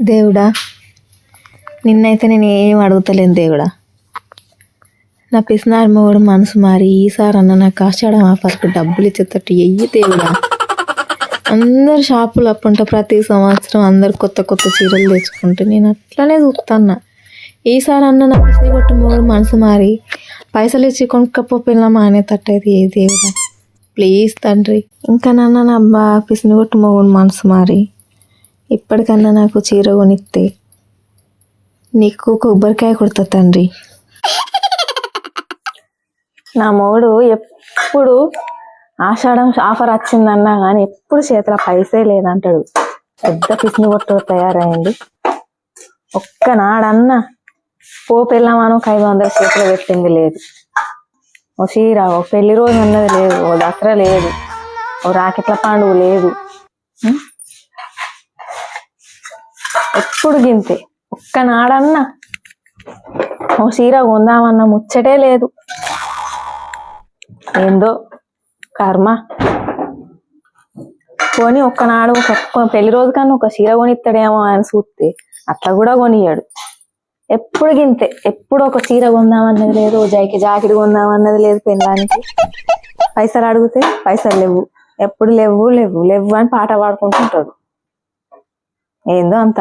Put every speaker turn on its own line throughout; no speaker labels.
దేవుడా, నిన్నైతే నేను ఏం అడుగుతలేను దేవుడా. నా పిసినారి మొగుడు మనసు మారి ఈసారి అన్న నాకు ఆషాఢం ఆఫర్కి డబ్బులు ఇచ్చేటట్టు ఎయ్యి దేవుడా. అందరు షాపులు అప్పుంటే ప్రతి సంవత్సరం అందరు కొత్త కొత్త చీరలు తెచ్చుకుంటే నేను అట్లనే చూస్తున్నా. ఈసారి అన్న నా పిసిని కొట్టు మొగుడు మనసు మారి పైసలు ఇచ్చి కొనుక్కపోయినా మానేటట్టు అయితే ఏ దేవుడా ప్లీజ్ తండ్రి. ఇంకా నాన్న నా అబ్బా పిసిని కొట్టు మొగుడు మనసు మారి ఇప్పటికన్నా నాకు చీర కొనిస్తే నీకు కొబ్బరికాయ కొడతా తండ్రి. నా మొగుడు ఎప్పుడు ఆషాఢం ఆఫర్ వచ్చిందన్నా కానీ ఎప్పుడు చేతిలో పైసే లేదంటాడు. పెద్ద పిసిని కొట్టు తయారైంది. ఒక్కనాడన్నా పోపెళ్ళామని ఒక 500 చేతిలో పెట్టింది లేదు. ఓ చీర, ఓ పెళ్లి రోజు అన్నది లేదు, ఓ దసరా లేదు, ఓ రాకెట్ల పండుగ లేదు. ఎప్పుడు గింతే. ఒక్కనాడన్నా ఓ చీర కొందామన్న ముచ్చటే లేదు. ఏందో కర్మ. కొని ఒక్కనాడు ఒక పెళ్లి రోజు కన్నా ఒక చీర కొనిస్తాడేమో అని చూస్తే అట్లా కూడా కొనియాడు. ఎప్పుడు గింతే. ఎప్పుడు ఒక చీర కొందామన్నది లేదు, ఓ జాకెట్ కొందామన్నది లేదు. పెళ్ళానికి పైసలు అడిగితే పైసలు లేవు, ఎప్పుడు లేవు లేవు లేవు అని పాట పాడుకుంటుంటాడు. ఏందో అంత.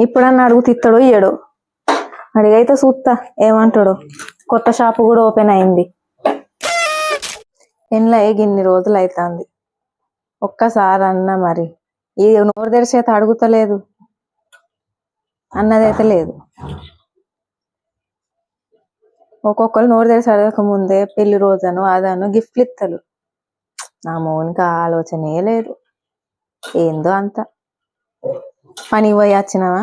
ఇప్పుడన్నా అడుగుతూ ఇస్తాడో ఇయ్యడో. అడిగైతే చూస్తా ఏమంటాడో. కొత్త షాపు కూడా ఓపెన్ అయింది. పెళ్ళై ఇన్ని రోజులు అవుతుంది. ఒక్కసారి అన్న మరి ఈ నోరు తెరిచేత అడుగుతలేదు అన్నదైతే లేదు. ఒక్కొక్కరు నోరు తెరిచి అడగక ముందే పెళ్లి రోజను అదను గిఫ్ట్లు ఇస్తారు. నా మౌనికి ఆలోచనే లేదు. ఏందో అంత. పని పోయి వచ్చినావా,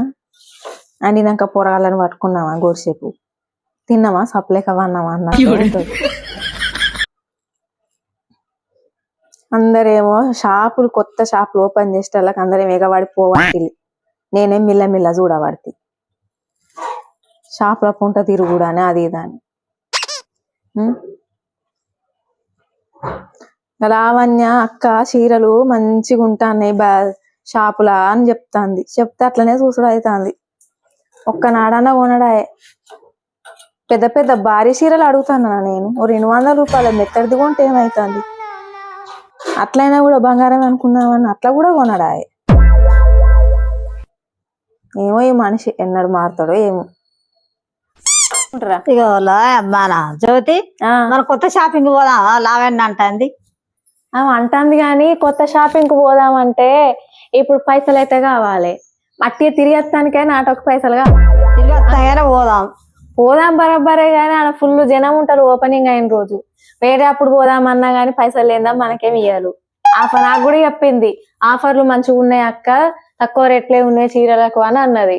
అండినాక పొరగాళ్ళని పట్టుకున్నావా, గోడిసేపు తిన్నావా, సప్లేక వన్నావా అన్నట్టు. అందరేమో షాపులు కొత్త షాపులు ఓపెన్ చేసే వాళ్ళకి అందరేం ఎగబడిపోవాలి. నేనేం మిల్ల చూడబడితే షాపుల పుంట తిరుగుడానే అది ఇదని. లావణ్య అక్క చీరలు మంచిగా ఉంటాయి షాపులా అని చెప్తాంది. చెప్తే అట్లనే చూసుడు అవుతుంది. ఒక్కనాడన్నా కొనడాయే. పెద్ద పెద్ద భారీ చీరలు అడుగుతానా నేను. ఓ 200 రూపాయల మెత్తడిది కొంటే ఏమవుతుంది? అట్లయినా కూడా బంగారం అనుకున్నామని అట్లా కూడా కొనడాయే. ఏమో ఈ మనిషి ఎన్నడు మారుతాడో ఏమో.
మన జ్యోతి మన కొత్త షాపింగ్ పోదాం లావెన్ అంటుంది.
అంటుంది కానీ కొత్త షాపింగ్ కు పోదామంటే ఇప్పుడు పైసలు అయితే కావాలి. మట్టి తిరిగి వస్తానికే నాటొక పైసలు కావాలి.
తిరిగి వస్తానే
పోదాం బరాబరే కానీ ఆడ ఫుల్ జనం ఉంటారు ఓపెనింగ్ అయిన రోజు. వేరే అప్పుడు పోదామన్నా కానీ పైసలు లేదా మనకేమి ఇయ్యాలి. ఆఫర్ నాకు కూడా చెప్పింది, ఆఫర్లు మంచిగా ఉన్నాయి అక్క, తక్కువ రేట్లే ఉన్నాయి చీరలకు అని అన్నది.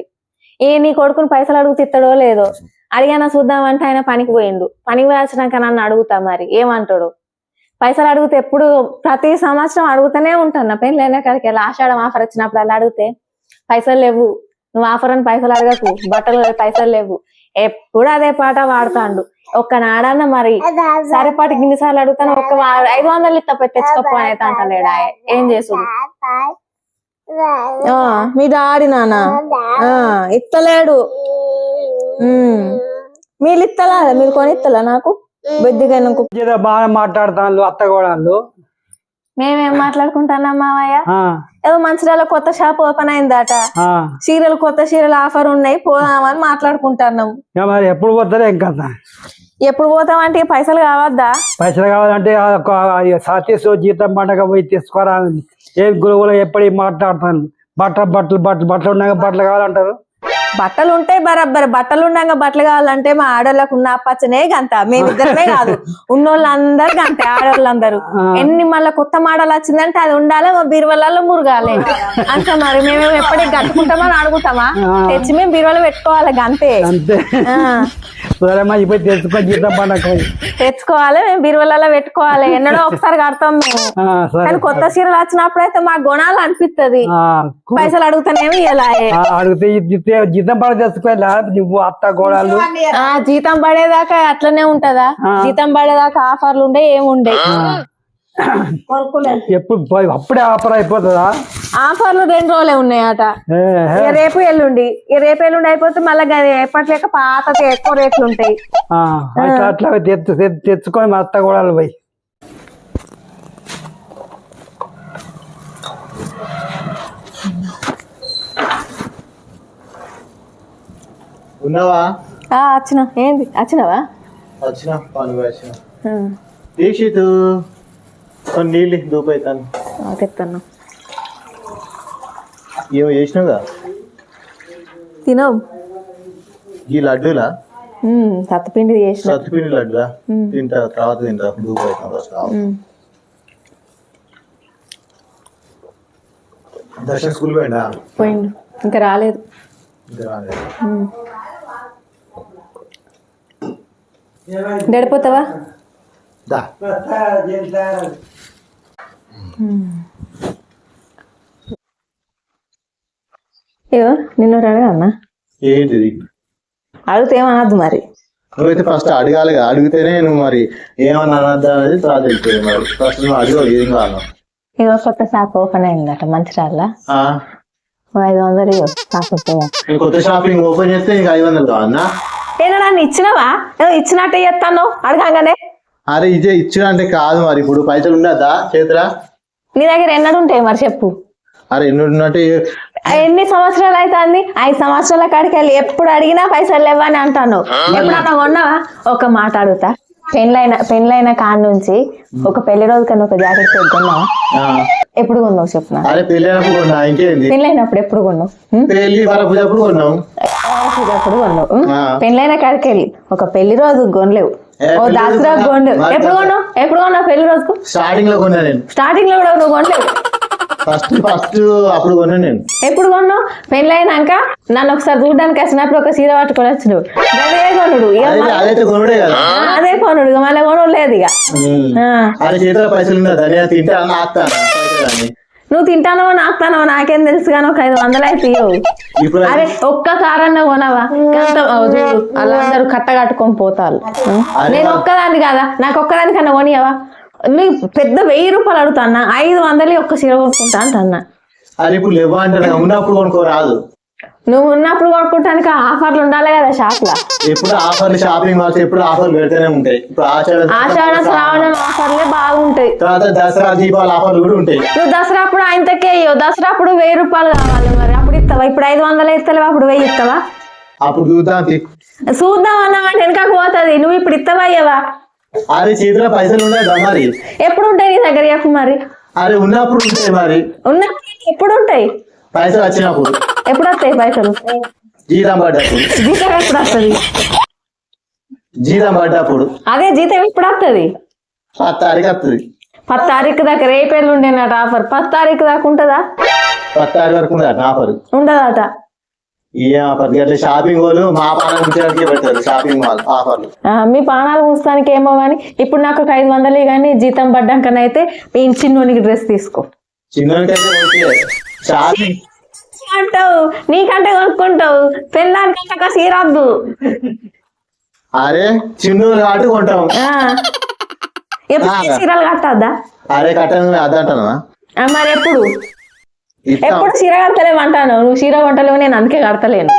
నీ కొడుకుని పైసలు అడుగు తిత్తడో లేదో. అడిగానా చూద్దామంటే ఆయన పనికి పోయిండు. పనికి పోయాల్సినాక నన్ను అడుగుతా మరి ఏమంటాడు. పైసలు అడిగితే ఎప్పుడు ప్రతి సంవత్సరం అడుగుతూనే ఉంటాను. పెళ్ళైనా కాడికి ఆషాఢం ఆఫర్ వచ్చినప్పుడు అలా అడిగితే పైసలు లేవు, నువ్వు ఆఫర్ అని పైసలు అడగకు, బట్టలు పైసలు లేవు, ఎప్పుడు అదే పాట వాడుతాండు. ఒక్కనాడన్న మరి సరిపాటికి ఇన్నిసార్లు అడుగుతాను. 500 ఇస్తా తెచ్చుకోపో అనేది అంటలేడా. ఏం చేసుడు మీ డాడీ నాన్న ఇత్తలేడు. మీరు ఇస్తలా, మీరు కొని ఇస్తలా నాకు బొద్దిగా
బాగా మాట్లాడుతాను అత్తగోడాళ్ళు.
మేమేం మాట్లాడుకుంటున్నాం మావయ్య? ఏదో మంచిర్యాల కొత్త షాప్ ఓపెన్ అయిందట, చీరలు కొత్త చీరలు ఆఫర్ ఉన్నాయి పోదామని మాట్లాడుకుంటున్నాం.
మరి ఎప్పుడు పోతారా ఇంకా?
ఎప్పుడు పోతామంటే పైసలు కావద్దా?
పైసలు కావాలంటే సాతీసు జీతం పండగ పోయి తీసుకోరా. ఏ గురువులు ఎప్పుడు మాట్లాడతాను. బట్టలు ఉన్నాక బట్టలు కావాలంటారు.
బట్టలు ఉంటాయి బరాబర్. బట్టలు ఉన్నాక బట్టలు కావాలంటే మా ఆడోళ్ళకు ఉన్న పచ్చనే గంత. మేమిద్దరమే కాదు, ఉన్నోళ్ళందరు గంతే. ఆడోళ్ళందరూ ఎన్ని మళ్ళీ కొత్త మోడల్ వచ్చిందంటే అది ఉండాలి, మా బీరువాళ్ళలో మురగాలి అంతే. మరి మేము ఎప్పటికి కట్టుకుంటామని అడుగుతామా? తెచ్చి మేము బీరువాలో పెట్టుకోవాలి గంతే. తెచ్చుకోవాలి, మేము బీరువాళ్ళలో పెట్టుకోవాలి. ఎన్నడో ఒకసారి కడతాం మేము. కానీ కొత్త చీరలు వచ్చినప్పుడు అయితే మాకు గుణాలు అనిపిస్తుంది. పైసలు అడుగుతానేమి ఇలా
జీతం పడ తెచ్చుకోవాలా నువ్వు అత్త గోడాలు.
జీతం పడేదాకా అట్లనే ఉంటదా? జీతం పడేదాకా ఆఫర్లు ఉండే ఏముండే.
కొనుక్కోలేదు.
ఎప్పుడు అప్పుడే ఆఫర్ అయిపోతుందా?
ఆఫర్లు 2 రోజులే ఉన్నాయట.
ఏహే.
ఇక రేపు ఎల్లుండి అయిపోతే మళ్ళీ ఎప్పట్లేక పాత ఎక్కువ రేట్లు ఉంటాయి.
అట్లా తెచ్చుకొని మా అత్త కూడా పోయి
ఉన్నావా?
వచ్చిన ఏంది వచ్చినావా?
వచ్చిన పని వచ్చిన దీక్షిత్ కొన్ని నీళ్ళు దూపైతాను
తెస్తాను.
ఏమో చేసినావుగా
తినవు
ఈ లడ్డూలా
సత్తుపిండి చేసిన.
సత్తుపిండి లడ్డులా తింటా తర్వాత తింటా దూపైతాను. దర్శన స్కూల్ పోయిందా?
పోయిండు ఇంకా రాలేదు. గడిపోతావా? ఇగో నిన్ను అడగన్నా.
ఏంటిది?
అడిగితే ఏమనద్దు మరి.
నువ్వైతే ఫస్ట్ అడగాలి కదా, అడిగితేనే నువ్వు మరి ఏమన్నా అనద్దా అనేది తర్వాత తెలుస్తుంది. మరి ఫస్ట్ నువ్వు అడగవు ఏం కావాలి.
ఇగో కొత్త షాప్ ఓపెన్ అయిందట మంచిర్యాలలో. 500 ఇగో షాప్
కొత్త షాపింగ్ ఓపెన్ చేస్తే నీకు 500 కావన్నా?
ఏదో నన్ను ఇచ్చినావా? ఏదో ఇచ్చినట్టే చెప్తాను అడగంగానే.
అరే ఇదే ఇచ్చిన అంటే కాదు, మరి ఇప్పుడు పైసలు ఉండద్దా చేతురా?
నీ దగ్గర ఎన్నడు ఉంటాయి మరి చెప్పు.
అరే ఎన్నుంటే
ఎన్ని సంవత్సరాలు అవుతుంది? 5 సంవత్సరాల కాడికి వెళ్ళి ఎప్పుడు అడిగినా పైసలు లేవని అంటాను. ఎప్పుడన్నా కొన్నావా? ఒక మాట అడుగుతా, పెళ్ళైన కాడ నుంచి ఒక పెళ్లి రోజు కన్నా ఒక జాకెట్ పెట్టి కొన్నావా? ఎప్పుడు కొన్నావు చెప్పు.
అరే పెళ్ళైనప్పుడు కొన్నా, ఇంకేంది?
పెళ్ళైనప్పుడు ఎప్పుడు కొన్నావు?
పెళ్లి వరపుజప్పుడు కొన్నావు.
ఎప్పుడు కొన్నావు? పెళ్ళైన కాడికి వెళ్ళి ఒక పెళ్లి రోజు కొనలేవు, ఓ దసరా కొనలేవు. ఎప్పుడు కొన్నావు పెళ్లి రోజుకు?
స్టార్టింగ్ లో కొన్నా నేను.
స్టార్టింగ్ లో కూడా నువ్వు కొనలేవు.
ఫస్ట్ అప్పుడు కొన్నా నేను.
ఎప్పుడు కొన్నావు? పెళ్ళైనాక నన్ను ఒకసారి చూడడానికి వచ్చినప్పుడు ఒక చీర పట్టుకొని వచ్చినావు. అదే కొనుడు
అదైతే కొనుడే కదా.
అదే కొనుడు ఇక మళ్ళీ కొనుడు లేదు ఇక.
అరే చేతిలో పైసలు ఉన్నదా? నేను తింటా ఆస్తాను.
నువ్వు తింటానో నాకుతానో నాకేం తెలుసు కానీ ఒక 500 అయితే ఇవ్వవు.
ఇప్పుడు
అరే ఒక్కసారన్నా కొనవా? వాళ్ళందరూ కట్ట కట్టుకొని పోతారు. నేను ఒక్కదాన్ని కదా, నాకు ఒక్కదానికన్నా కొనియవా? నీకు పెద్ద 1000 రూపాయలు అడుగుతాన్నా, 500 ఒక్క చీర కొనుక్కుంటా అంటన్నా.
అరే ఇప్పుడు లేవా అంటే ఉన్నప్పుడు కొనుక్కోరాదు.
నువ్వు ఉన్నప్పుడు కొనుక్కుంటానికి ఆఫర్లు ఉండాలి కదా షాప్ లో.
ఎప్పుడు ఆఫర్లు షాపింగ్ మాల్స్ ఎప్పుడు ఆఫర్లు పెడితేనే ఉంటాయి. ఇప్పుడు
ఆషాఢ శ్రావణ ఆఫర్లే బాగుంటాయి.
తర్వాత దసరా దీపావళి ఆఫర్లు కూడా ఉంటాయి.
నువ్వు దసరా అప్పుడు ఆయనకే ఇవ్వవు. దసరా అప్పుడు 1000 రూపాయలు కావాలి మరి అప్పుడు ఇస్తావా? ఇప్పుడు 500 ఇస్తావా? అప్పుడు 1000 ఇస్తావా?
అప్పుడు
చూద్దాం అన్నామంటే వెనకకు పోతుంది. నువ్వు ఇప్పుడు ఇస్తావా ఇవ్వవా?
అరే చేతిలో పైసలు ఉన్నాయి మరి.
ఎప్పుడు ఉంటాయి నీ దగ్గర చెప్పు మరి.
అరే ఉన్నప్పుడు ఉంటాయి మరి.
ఉన్నప్పుడు ఎప్పుడు ఉంటాయి
పైసలు? వచ్చినప్పుడు.
ఎప్పుడు వస్తాయి పైసలు?
జీతం పడ్డప్పుడు.
జీతం ఎప్పుడు వస్తుంది?
జీతం పడ్డప్పుడు.
అదే జీతం ఎప్పుడు వస్తుంది?
10 తారీఖు వస్తుంది.
10 తారీఖు దాకా రేపేళ్ళు ఉండేనట ఆఫర్. 10 తారీఖు దాకా ఉంటుందా?
10 తారీఖు వరకు ఉండదట ఆఫర్.
ఉండదట.
ఏ ఆఫర్? అట్లా షాపింగ్ వాళ్ళు మా పాలన ఉంచడానికి పెడతారు షాపింగ్ మాల్ ఆఫర్లు.
మీ పానాలు ఉంచడానికి ఏమో గానీ ఇప్పుడు నాకు ఒక 500 కానీ జీతం పడ్డాకనైతే మీ చిన్నోనికి డ్రెస్ తీసుకో.
చిన్నోనికైతే షాపింగ్
అంటావు, నీకంటే కొనుక్కుంటావు. పెళ్ళానికంటే ఒక సీరద్దు.
అరే చిన్నోళ్ళు కాబట్టి కొంటాం.
ఎప్పుడు చీరలు కట్టద్దా?
అరే కట్టను అదంటానా?
మరి ఎప్పుడు చీర కడతలేవు అంటాను. నువ్వు చీర కొంటలేవు, నేను అందుకే కడతలేను.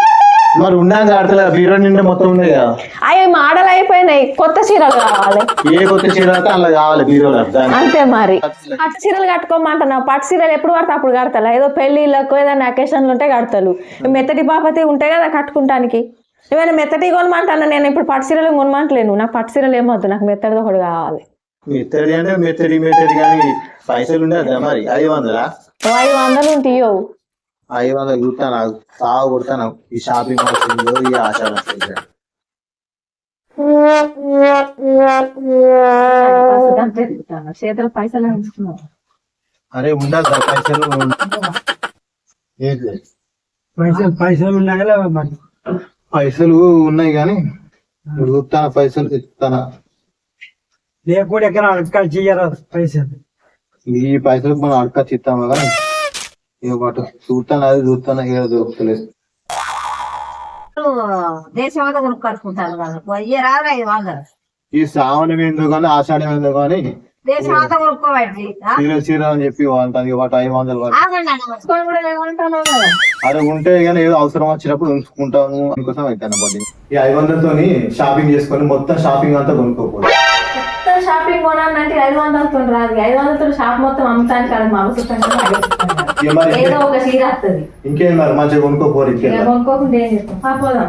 మరి ఉన్నాక కడతలే, బీరో నిండా మొత్తం ఉన్నాయి కదా.
అవి మోడల్ అయిపోయినాయి, కొత్త చీరలు కావాలి.
ఏ కొత్త చీర అలా కావాలి బీరోలో.
అంతే మరి. పట్టు చీరలు కట్టుకోమంటున్నావు. పట్టు చీరలు ఎప్పుడు పడితే అప్పుడు కడతలా? ఏదో పెళ్లిళ్ళకు ఏదైనా అకేషన్లు ఉంటే కడతారు. మెత్తటి పాపతి ఉంటాయి కదా కట్టుకుంటానికి. ఏమైనా మెత్తటి కొనమంటాను. నేను ఇప్పుడు పట్టు చీరలు కొనమంటలేను. నాకు పట్టు చీరలు ఏమవుతుంది, నాకు మెత్తడిది ఒకటి కావాలి.
మెత్తడి అంటే మెత్తడి కానీ పైసలు ఉండదా మరి? 500
500 ఉంటాయో?
500 కుడతా నాకు సాగు కొడతాను. ఈ షాపింగ్ మాల్స్ ఈ ఆషాఢ
చేతులు పైసలు.
అరే ఉండాలి
పైసలు ఉన్నాయి.
పైసలు ఉన్నాయి కానీ చూస్తాను, పైసలు తెస్తానా
లేకుండా ఎక్కడ అడక చేయరాదు పైసలు.
ఈ పైసలు మనం అడక చిత్తామా కానీ ఇక చూస్తాను, అది చూస్తాను, ఏదో దొరుకుతలేదు.
దేశం కొనుక్కుంటారు కదా, 500.
ఈ శ్రావణం ఎందుకు కానీ ఆషాఢం ఎందుకు కానీ
దేశం అంతా కొనుక్కోబట్టి
చీర అని చెప్పి అంటుంది 500 వరకు.
ఉంచుకొని కూడా ఏమంటున్నావు కదా.
అరే ఉంటే కానీ ఏదో అవసరం వచ్చినప్పుడు ఉంచుకుంటాము అందుకోసం అయితే బట్టి ఈ 500తోని షాపింగ్ చేసుకొని మొత్తం షాపింగ్ అంతా కొనుక్కోకూడదు.
మొత్తం షాపింగ్ కొనాలంటే 500తో రాదు. 500తో షాప్ మొత్తం అమ్మటానికి అది మా అవసరం ఏదో ఒక చీర వస్తుంది.
ఇంకేం మరి మంచిగా కొనుక్కోపోరు.
కొనుక్కోకుండా ఏం చేస్తాం. పోదాం.